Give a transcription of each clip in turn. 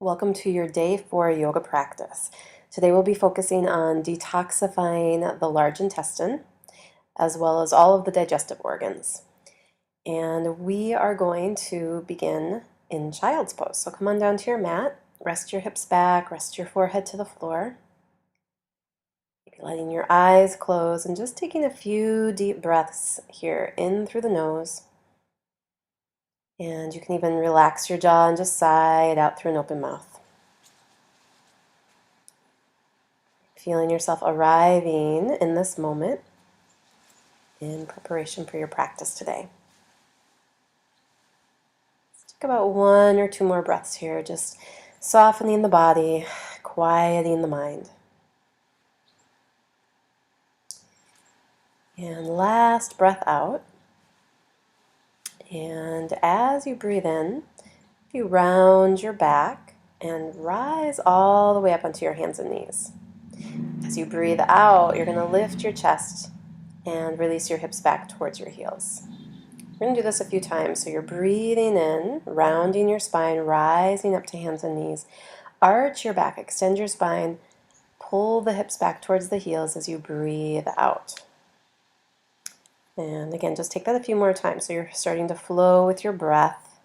Welcome to your day 4 yoga practice. Today we'll be focusing on detoxifying the large intestine as well as all of the digestive organs. And we are going to begin in child's pose. So come on down to your mat, rest your hips back, rest your forehead to the floor. Maybe letting your eyes close and just taking a few deep breaths here in through the nose. And you can even relax your jaw and just sigh it out through an open mouth. Feeling yourself arriving in this moment in preparation for your practice today. Let's take about 1 or 2 more breaths here, just softening the body, quieting the mind. And last breath out. And as you breathe in, you round your back and rise all the way up onto your hands and knees. As you breathe out, you're going to lift your chest and release your hips back towards your heels. We're going to do this a few times. So you're breathing in, rounding your spine, rising up to hands and knees. Arch your back, extend your spine, pull the hips back towards the heels as you breathe out. And again, just take that a few more times. So you're starting to flow with your breath,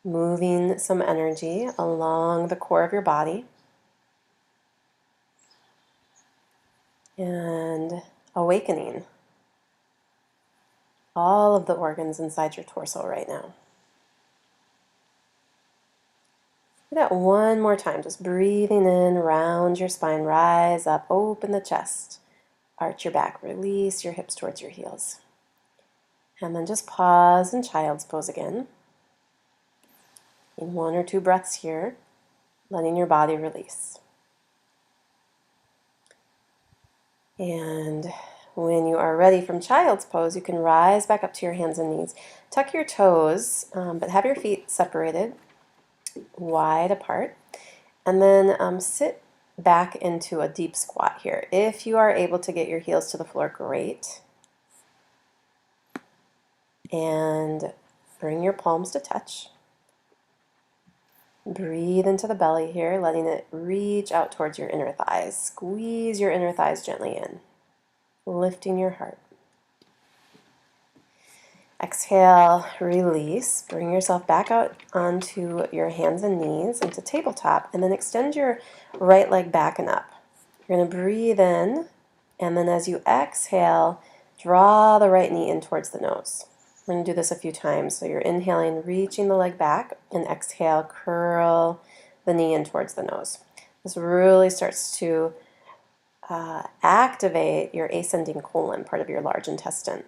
moving some energy along the core of your body, and awakening all of the organs inside your torso right now. Do that one more time, just breathing in, round your spine, rise up, open the chest, arch your back, release your hips towards your heels. And then just pause in child's pose again. In 1 or 2 breaths here, letting your body release. And when you are ready from child's pose, you can rise back up to your hands and knees. Tuck your toes, but have your feet separated, wide apart. And then sit back into a deep squat here. If you are able to get your heels to the floor, great. And bring your palms to touch. Breathe into the belly here, letting it reach out towards your inner thighs. Squeeze your inner thighs gently in, lifting your heart. Exhale, release. Bring yourself back out onto your hands and knees into tabletop, and then extend your right leg back and up. You're going to breathe in, and then as you exhale, draw the right knee in towards the nose. We're going to do this a few times. So you're inhaling, reaching the leg back, and exhale, curl the knee in towards the nose. This really starts to activate your ascending colon, part of your large intestine.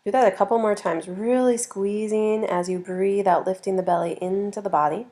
Do that a couple more times, really squeezing as you breathe out, lifting the belly into the body.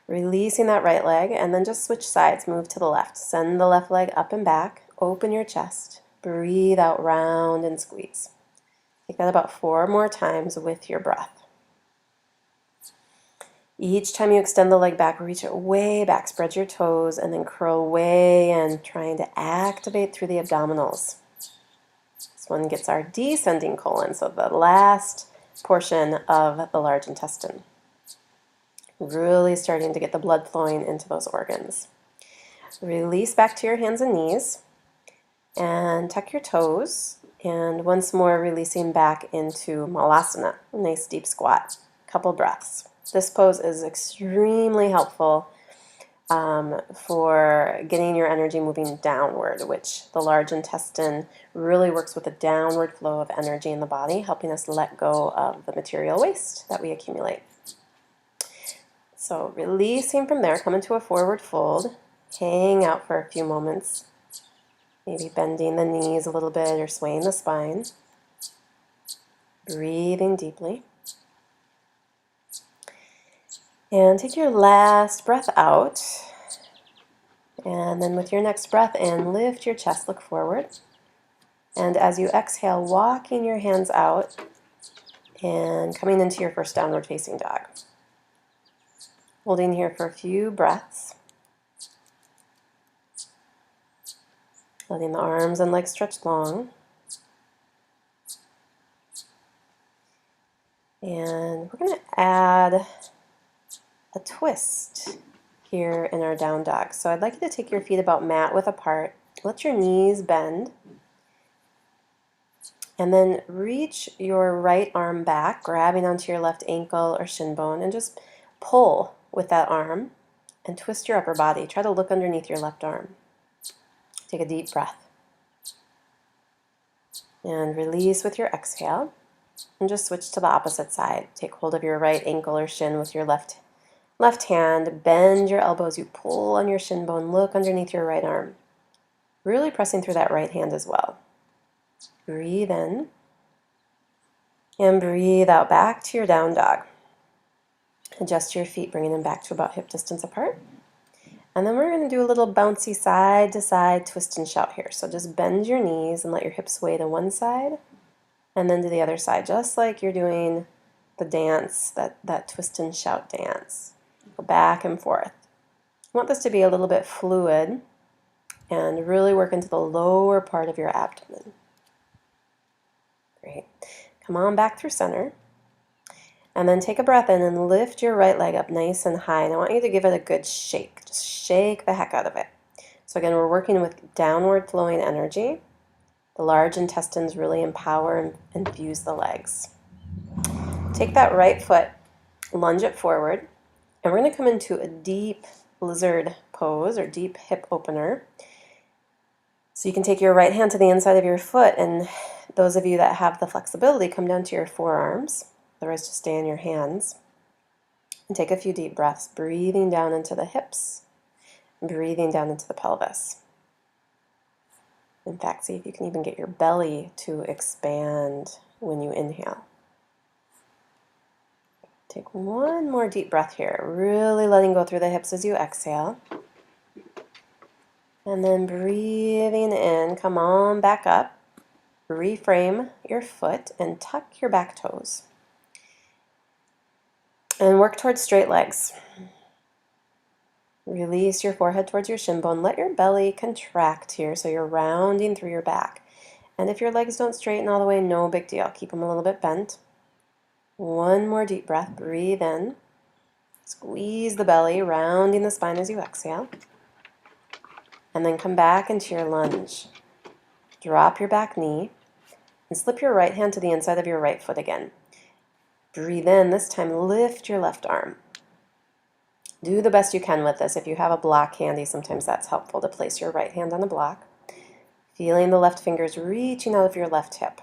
Releasing that right leg, and then just switch sides, move to the left. Send the left leg up and back, open your chest, breathe out, round and squeeze. Take that about 4 more times with your breath. Each time you extend the leg back, reach it way back, spread your toes, and then curl way in, trying to activate through the abdominals. This one gets our descending colon, so the last portion of the large intestine. Really starting to get the blood flowing into those organs. Release back to your hands and knees, and tuck your toes. And once more, releasing back into Malasana, a nice deep squat. Couple breaths. This pose is extremely helpful for getting your energy moving downward, which the large intestine really works with a downward flow of energy in the body, helping us let go of the material waste that we accumulate. So releasing from there, come into a forward fold, hang out for a few moments. Maybe bending the knees a little bit or swaying the spine. Breathing deeply. And take your last breath out. And then with your next breath in, lift your chest, look forward. And as you exhale, walking your hands out and coming into your first downward facing dog. Holding here for a few breaths. Letting the arms and legs stretch long. And we're going to add a twist here in our down dog. So I'd like you to take your feet about mat width apart. Let your knees bend. And then reach your right arm back, grabbing onto your left ankle or shin bone, and just pull with that arm and twist your upper body. Try to look underneath your left arm. Take a deep breath. And release with your exhale. And just switch to the opposite side. Take hold of your right ankle or shin with your left hand. Bend your elbows. You pull on your shin bone. Look underneath your right arm. Really pressing through that right hand as well. Breathe in. And breathe out back to your down dog. Adjust your feet, bringing them back to about hip distance apart. And then we're going to do a little bouncy side to side twist and shout here. So just bend your knees and let your hips sway to one side and then to the other side, just like you're doing the dance, that twist and shout dance. Go back and forth. You want this to be a little bit fluid and really work into the lower part of your abdomen. Great. Come on back through center. And then take a breath in and lift your right leg up nice and high. And I want you to give it a good shake. Just shake the heck out of it. So again, we're working with downward flowing energy. The large intestines really empower and infuse the legs. Take that right foot, lunge it forward, and we're going to come into a deep lizard pose or deep hip opener. So you can take your right hand to the inside of your foot, and those of you that have the flexibility, come down to your forearms. Otherwise, just stay in your hands. And take a few deep breaths, breathing down into the hips, breathing down into the pelvis. In fact, see if you can even get your belly to expand when you inhale. Take one more deep breath here, really letting go through the hips as you exhale. And then breathing in, come on back up. Reframe your foot and tuck your back toes. And work towards straight legs. Release your forehead towards your shin bone. Let your belly contract here so you're rounding through your back. And if your legs don't straighten all the way, no big deal. Keep them a little bit bent. One more deep breath. Breathe in. Squeeze the belly, rounding the spine as you exhale. And then come back into your lunge. Drop your back knee and slip your right hand to the inside of your right foot again. Breathe in. This time, lift your left arm. Do the best you can with this. If you have a block handy, sometimes that's helpful to place your right hand on the block. Feeling the left fingers reaching out of your left hip.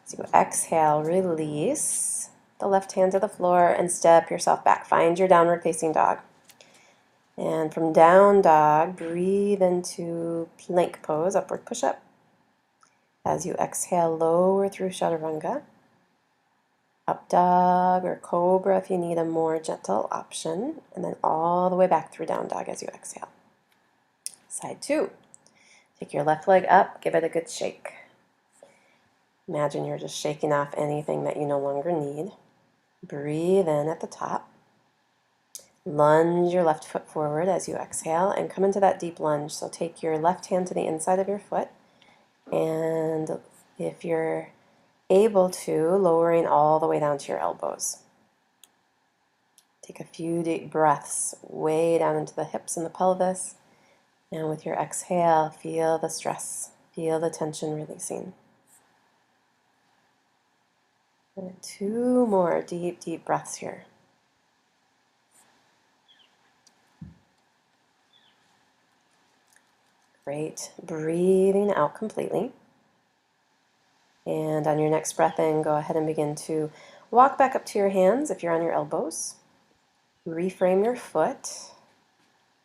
So exhale, release the left hand to the floor and step yourself back. Find your downward facing dog. And from down dog, breathe into plank pose, upward push-up. As you exhale, lower through chaturanga. Up dog or cobra if you need a more gentle option. And then all the way back through down dog as you exhale. Side two. Take your left leg up, give it a good shake. Imagine you're just shaking off anything that you no longer need. Breathe in at the top. Lunge your left foot forward as you exhale and come into that deep lunge. So take your left hand to the inside of your foot. And if you're able to, lowering all the way down to your elbows. Take a few deep breaths way down into the hips and the pelvis. And with your exhale, feel the stress, feel the tension releasing. And two more deep, deep breaths here. Great. Breathing out completely. And on your next breath in, go ahead and begin to walk back up to your hands if you're on your elbows. Reframe your foot.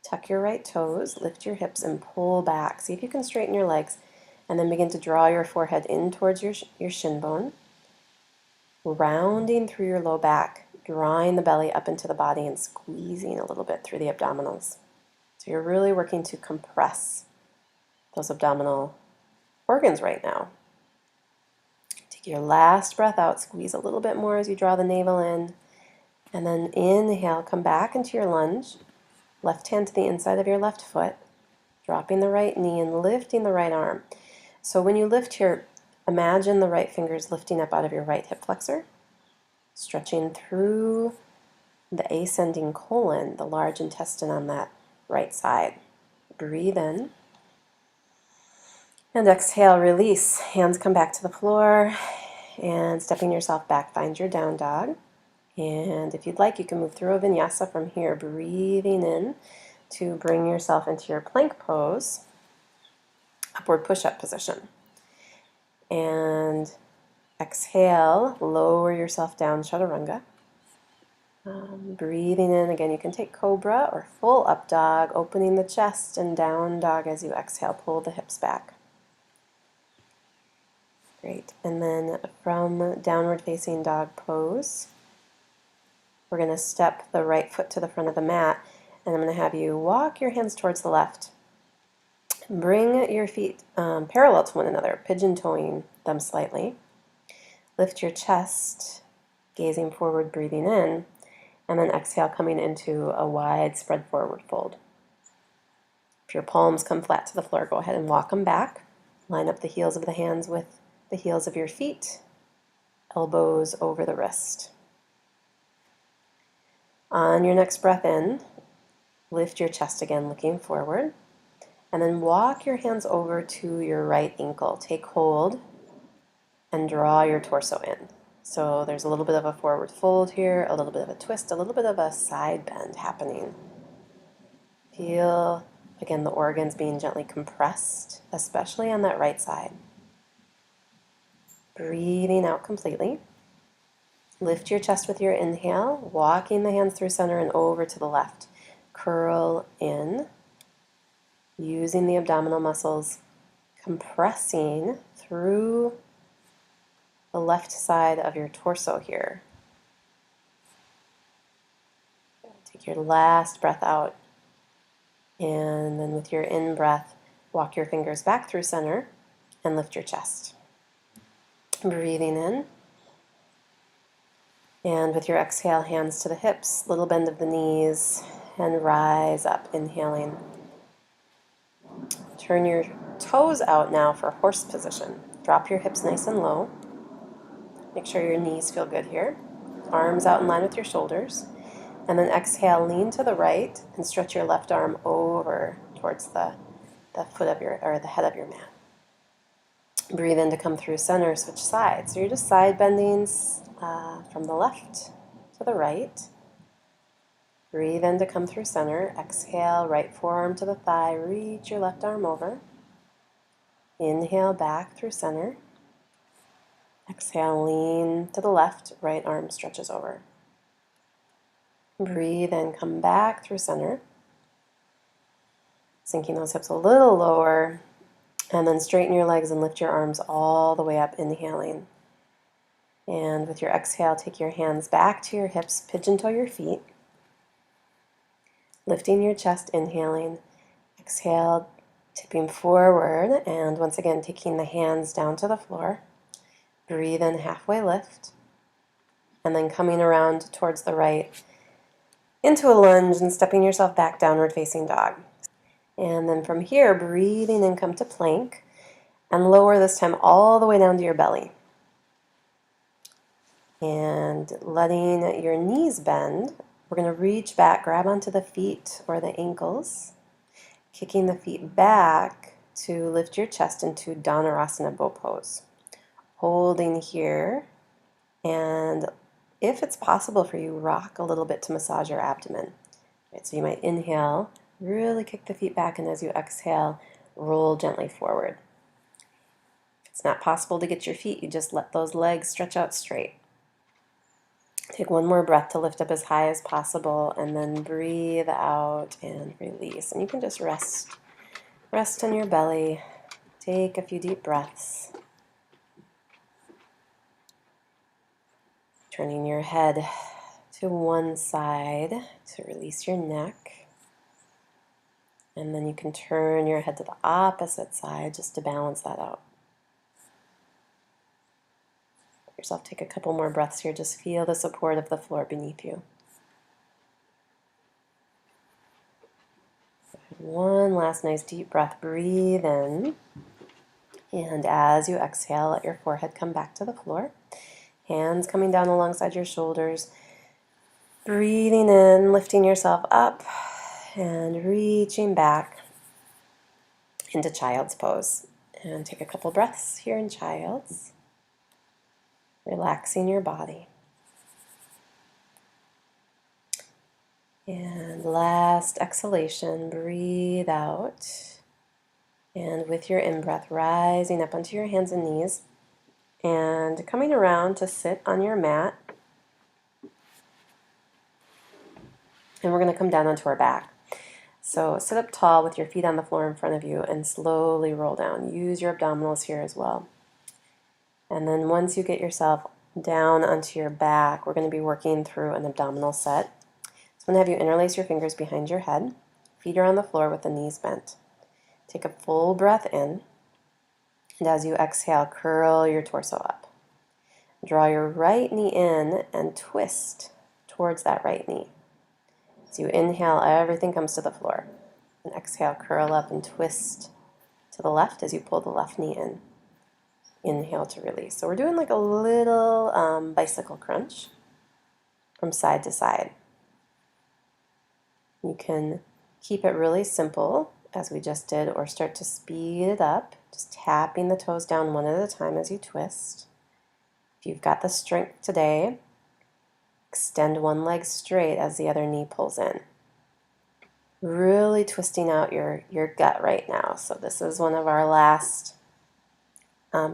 Tuck your right toes, lift your hips, and pull back. See if you can straighten your legs. And then begin to draw your forehead in towards your shin bone. Rounding through your low back, drawing the belly up into the body and squeezing a little bit through the abdominals. So you're really working to compress those abdominal organs right now. Take your last breath out, squeeze a little bit more as you draw the navel in. And then inhale, come back into your lunge. Left hand to the inside of your left foot, dropping the right knee and lifting the right arm. So when you lift here, imagine the right fingers lifting up out of your right hip flexor, stretching through the ascending colon, the large intestine on that right side. Breathe in. And exhale, release. Hands come back to the floor. And stepping yourself back, find your down dog. And if you'd like, you can move through a vinyasa from here, breathing in to bring yourself into your plank pose, upward push-up position. And exhale, lower yourself down, chaturanga. Breathing in, again, you can take cobra or full up dog, opening the chest, and down dog as you exhale, pull the hips back. Great. And then from downward facing dog pose, we're going to step the right foot to the front of the mat, and I'm going to have you walk your hands towards the left. Bring your feet parallel to one another, pigeon-toeing them slightly. Lift your chest, gazing forward, breathing in, and then exhale, coming into a wide spread forward fold. If your palms come flat to the floor, go ahead and walk them back. Line up the heels of the hands with the heels of your feet, elbows over the wrist. On your next breath in, lift your chest again, looking forward, and then walk your hands over to your right ankle. Take hold and draw your torso in. So there's a little bit of a forward fold here, a little bit of a twist, a little bit of a side bend happening. Feel, again, the organs being gently compressed, especially on that right side. Breathing out completely. Lift your chest with your inhale, walking the hands through center and over to the left. Curl in, using the abdominal muscles, compressing through the left side of your torso here. Take your last breath out, and then with your in-breath, walk your fingers back through center and lift your chest. Breathing in. And with your exhale, hands to the hips, little bend of the knees, and rise up, inhaling. Turn your toes out now for horse position. Drop your hips nice and low. Make sure your knees feel good here. Arms out in line with your shoulders. And then exhale, lean to the right, and stretch your left arm over towards the foot of your, or the head of your mat. Breathe in to come through center, switch sides. So you're just side bending from the left to the right. Breathe in to come through center. Exhale, right forearm to the thigh. Reach your left arm over. Inhale, back through center. Exhale, lean to the left. Right arm stretches over. Breathe in, come back through center. Sinking those hips a little lower. And then straighten your legs and lift your arms all the way up, inhaling. And with your exhale, take your hands back to your hips, pigeon toe your feet. Lifting your chest, inhaling. Exhale, tipping forward, and once again, taking the hands down to the floor. Breathe in, halfway lift. And then coming around towards the right into a lunge and stepping yourself back, downward facing dog. And then from here, breathing in, come to plank. And lower this time all the way down to your belly. And letting your knees bend, we're going to reach back, grab onto the feet or the ankles, kicking the feet back to lift your chest into Dhanurasana bow pose. Holding here, and if it's possible for you, rock a little bit to massage your abdomen. Right, so you might inhale, really kick the feet back, and as you exhale, roll gently forward. If it's not possible to get your feet, you just let those legs stretch out straight. Take one more breath to lift up as high as possible, and then breathe out and release. And you can just rest on your belly. Take a few deep breaths. Turning your head to one side to release your neck. And then you can turn your head to the opposite side just to balance that out. Let yourself take a couple more breaths here. Just feel the support of the floor beneath you. One last nice deep breath. Breathe in. And as you exhale, let your forehead come back to the floor. Hands coming down alongside your shoulders. Breathing in, lifting yourself up, and reaching back into child's pose. And take a couple breaths here in child's, relaxing your body. And last exhalation, breathe out. And with your in-breath, rising up onto your hands and knees and coming around to sit on your mat. And we're going to come down onto our back. So sit up tall with your feet on the floor in front of you and slowly roll down. Use your abdominals here as well. And then once you get yourself down onto your back, we're going to be working through an abdominal set. So I'm going to have you interlace your fingers behind your head. Feet are on the floor with the knees bent. Take a full breath in. And as you exhale, curl your torso up. Draw your right knee in and twist towards that right knee. As you inhale, everything comes to the floor. And exhale, curl up and twist to the left as you pull the left knee in. Inhale to release. So we're doing like a little bicycle crunch from side to side. You can keep it really simple, as we just did, or start to speed it up, just tapping the toes down one at a time as you twist. If you've got the strength today, extend one leg straight as the other knee pulls in. Really twisting out your gut right now. So this is one of our last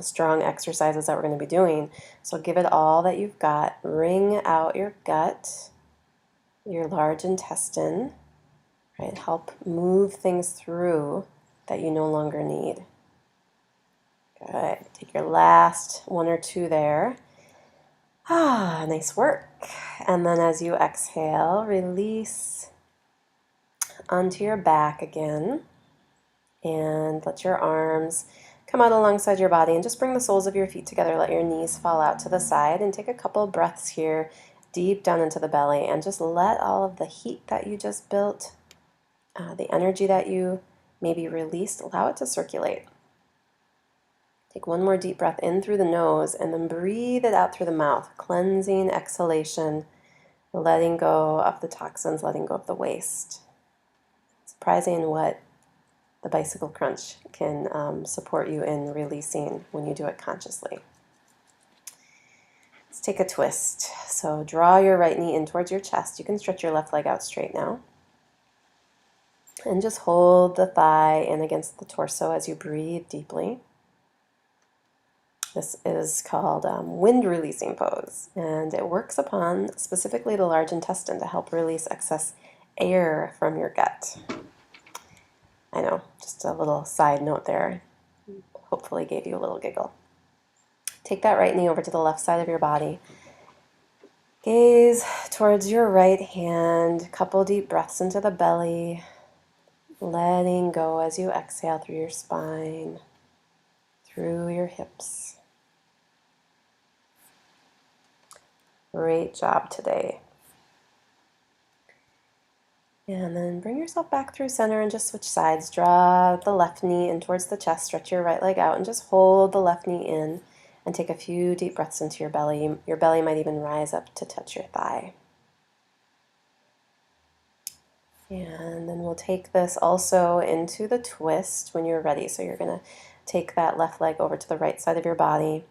strong exercises that we're going to be doing. So give it all that you've got. Wring out your gut, your large intestine, right? Help move things through that you no longer need. Good. Take your last one or two there. Nice work. And then as you exhale, release onto your back again. And let your arms come out alongside your body and just bring the soles of your feet together. Let your knees fall out to the side and take a couple breaths here deep down into the belly and just let all of the heat that you just built, the energy that you maybe released, allow it to circulate. Take one more deep breath in through the nose and then breathe it out through the mouth. Cleansing exhalation, letting go of the toxins, letting go of the waste. Surprising what the bicycle crunch can support you in releasing when you do it consciously. Let's take a twist. So draw your right knee in towards your chest. You can stretch your left leg out straight now. And just hold the thigh in against the torso as you breathe deeply. This is called wind releasing pose, and it works upon specifically the large intestine to help release excess air from your gut. I know, just a little side note there. Hopefully gave you a little giggle. Take that right knee over to the left side of your body. Gaze towards your right hand. Couple deep breaths into the belly. Letting go as you exhale through your spine, through your hips. Great job today. And then bring yourself back through center and just switch sides. Draw the left knee in towards the chest. Stretch your right leg out and just hold the left knee in and take a few deep breaths into your belly. Your belly might even rise up to touch your thigh. And then we'll take this also into the twist when you're ready. So you're going to take that left leg over to the right side of your body.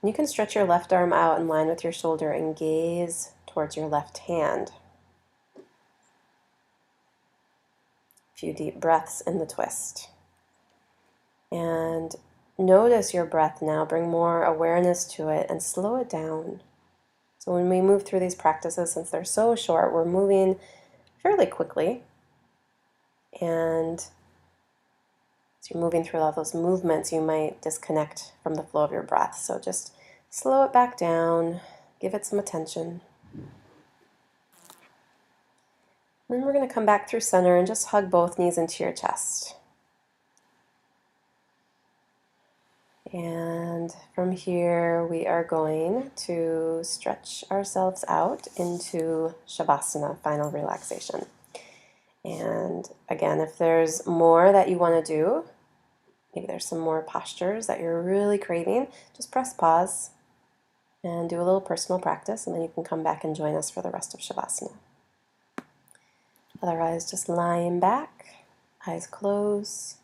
And you can stretch your left arm out in line with your shoulder and gaze towards your left hand. A few deep breaths in the twist. And notice your breath now. Bring more awareness to it and slow it down. So when we move through these practices, since they're so short, we're moving fairly quickly. And as you're moving through all those movements, you might disconnect from the flow of your breath. So just slow it back down, give it some attention. Then we're going to come back through center and just hug both knees into your chest. And from here, we are going to stretch ourselves out into Shavasana, final relaxation. And again, if there's more that you want to do, maybe there's some more postures that you're really craving, just press pause and do a little personal practice, and then you can come back and join us for the rest of Shavasana. Otherwise, just lying back, eyes closed,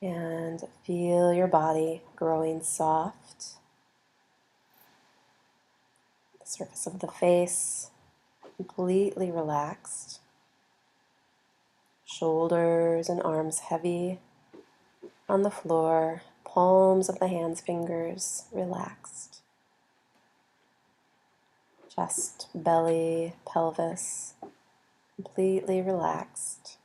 and feel your body growing soft. The surface of the face completely relaxed. Shoulders and arms heavy on the floor. Palms of the hands, fingers relaxed. Chest, belly, pelvis completely relaxed.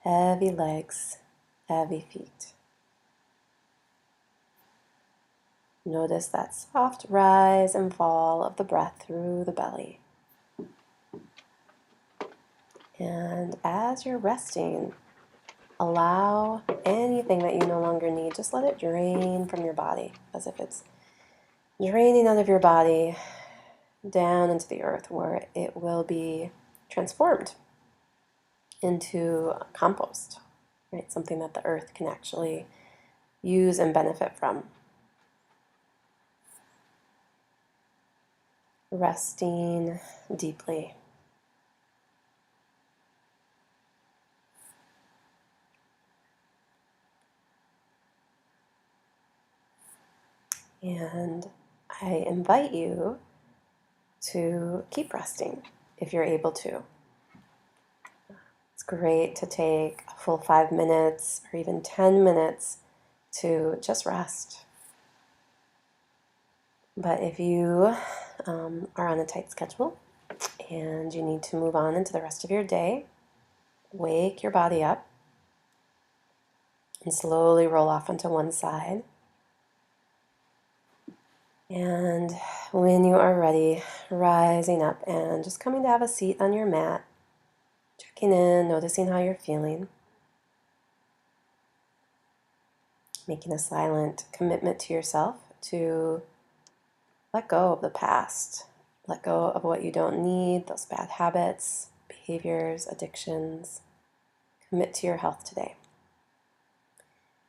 Heavy legs, heavy feet. Notice that soft rise and fall of the breath through the belly. And as you're resting, allow anything that you no longer need, just let it drain from your body, as if it's draining out of your body down into the earth, where it will be transformed into compost, right? Something that the earth can actually use and benefit from. Resting deeply. And I invite you to keep resting if you're able to. It's great to take a full 5 minutes or even 10 minutes to just rest. But if you are on a tight schedule and you need to move on into the rest of your day, wake your body up and slowly roll off onto one side. And when you are ready, rising up and just coming to have a seat on your mat, checking in, noticing how you're feeling, making a silent commitment to yourself to let go of the past, let go of what you don't need, those bad habits, behaviors, addictions. Commit to your health today.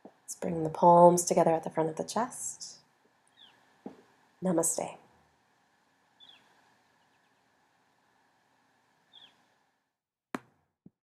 Let's bring the palms together at the front of the chest. Namaste.